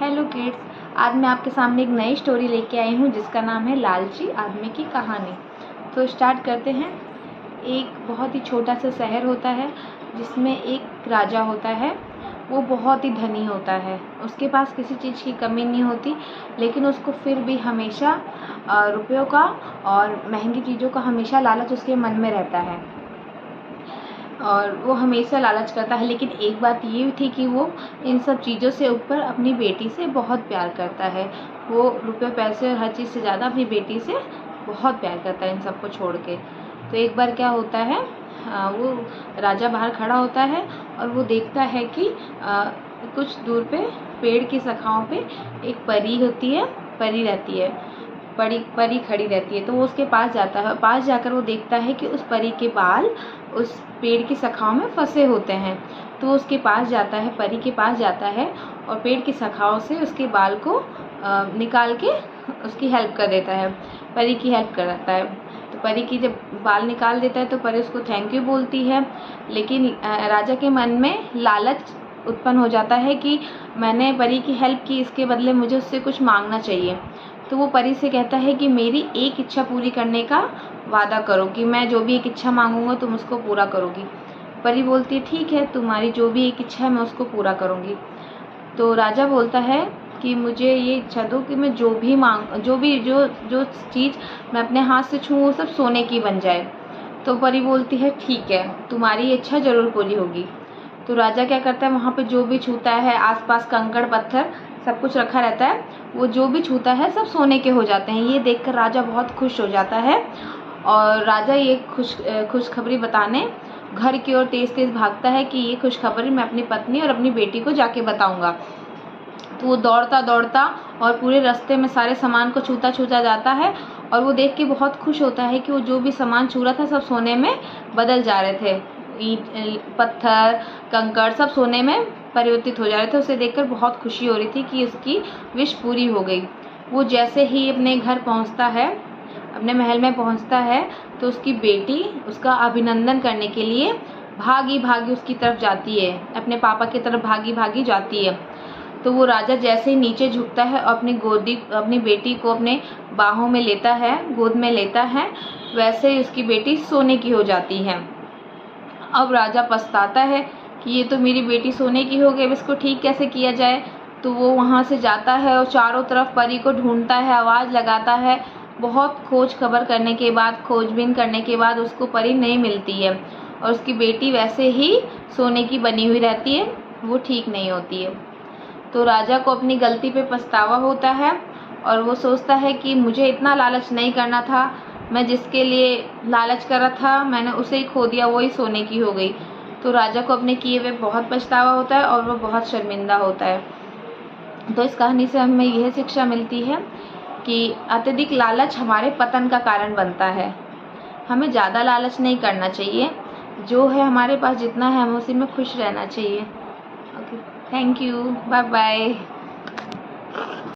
Hello kids, आज मैं आपके सामने एक नई स्टोरी लेके आई हूँ जिसका नाम है लालची आदमी की कहानी। तो स्टार्ट करते हैं। एक बहुत ही छोटा सा शहर होता है जिसमें एक राजा होता है। वो बहुत ही धनी होता है, उसके पास किसी चीज़ की कमी नहीं होती, लेकिन उसको फिर भी हमेशा रुपयों का और महंगी चीज़ों का हमेशा लालच उसके मन में रहता है और वो हमेशा लालच करता है। लेकिन एक बात ये थी कि वो इन सब चीज़ों से ऊपर अपनी बेटी से बहुत प्यार करता है। वो रुपये पैसे और हर चीज़ से ज़्यादा अपनी बेटी से बहुत प्यार करता है इन सबको छोड़ के। तो एक बार क्या होता है, वो राजा बाहर खड़ा होता है और वो देखता है कि कुछ दूर पे पेड़ की शाखाओं पे एक परी होती है, परी रहती है, परी खड़ी रहती है। तो वो उसके पास जाता है। पास जाकर वो देखता है कि उस परी के बाल उस पेड़ की शाखाओं में फंसे होते हैं। तो वो उसके पास जाता है, परी के पास जाता है और पेड़ की शाखाओं से उसके बाल को निकाल के उसकी हेल्प कर देता है, परी की हेल्प करता है। तो परी की जब बाल निकाल देता है तो परी उसको थैंक यू बोलती है। लेकिन राजा के मन में लालच उत्पन्न हो जाता है कि मैंने परी की हेल्प की, इसके बदले मुझे उससे कुछ मांगना चाहिए। तो वो परी से कहता है कि मेरी एक इच्छा पूरी करने का वादा करो, कि मैं जो भी एक इच्छा मांगूंगा तुम उसको पूरा करोगी। परी बोलती है ठीक है, तुम्हारी जो भी एक इच्छा है मैं उसको पूरा करूँगी। तो राजा बोलता है कि मुझे ये इच्छा दो कि मैं जो चीज़ मैं अपने हाथ से छूँ वो सब सोने की बन जाए। तो परी बोलती है ठीक है, तुम्हारी इच्छा ज़रूर पूरी होगी। तो राजा क्या करता है, वहाँ पे जो भी छूता है, आसपास कंकड़ पत्थर सब कुछ रखा रहता है, वो जो भी छूता है सब सोने के हो जाते हैं। ये देखकर राजा बहुत खुश हो जाता है और राजा ये खुशखबरी बताने घर की ओर तेज तेज भागता है कि ये खुशखबरी मैं अपनी पत्नी और अपनी बेटी को जाके बताऊंगा। तो वो दौड़ता दौड़ता और पूरे रास्ते में सारे सामान को छूता जाता है और वो देख के बहुत खुश होता है कि वो जो भी सामान छू रहा था सब सोने में बदल जा रहे थे। ईंट, पत्थर, कंकड़ सब सोने में परिवर्तित हो जा रहे थे। उसे देखकर बहुत खुशी हो रही थी कि उसकी विश पूरी हो गई। वो जैसे ही अपने घर पहुंचता है, अपने महल में पहुंचता है, तो उसकी बेटी उसका अभिनंदन करने के लिए भागी भागी उसकी तरफ जाती है, अपने पापा की तरफ भागी भागी जाती है। तो वो राजा जैसे ही नीचे झुकता है और अपनी बेटी को अपने बाहों में लेता है, गोद में लेता है, वैसे ही उसकी बेटी सोने की हो जाती है। अब राजा पछताता है कि ये तो मेरी बेटी सोने की हो गई, अब इसको ठीक कैसे किया जाए। तो वो वहाँ से जाता है और चारों तरफ परी को ढूंढता है, आवाज़ लगाता है। बहुत खोज खबर करने के बाद, खोजबीन करने के बाद उसको परी नहीं मिलती है और उसकी बेटी वैसे ही सोने की बनी हुई रहती है, वो ठीक नहीं होती है। तो राजा को अपनी गलती पे पछतावा होता है और वो सोचता है कि मुझे इतना लालच नहीं करना था, मैं जिसके लिए लालच कर रहा था मैंने उसे ही खो दिया, वही सोने की हो गई। तो राजा को अपने किए हुए बहुत पछतावा होता है और वो बहुत शर्मिंदा होता है। तो इस कहानी से हमें यह शिक्षा मिलती है कि अत्यधिक लालच हमारे पतन का कारण बनता है। हमें ज़्यादा लालच नहीं करना चाहिए, जो है हमारे पास जितना है हमें उसी में खुश रहना चाहिए। Okay, thank you, bye bye.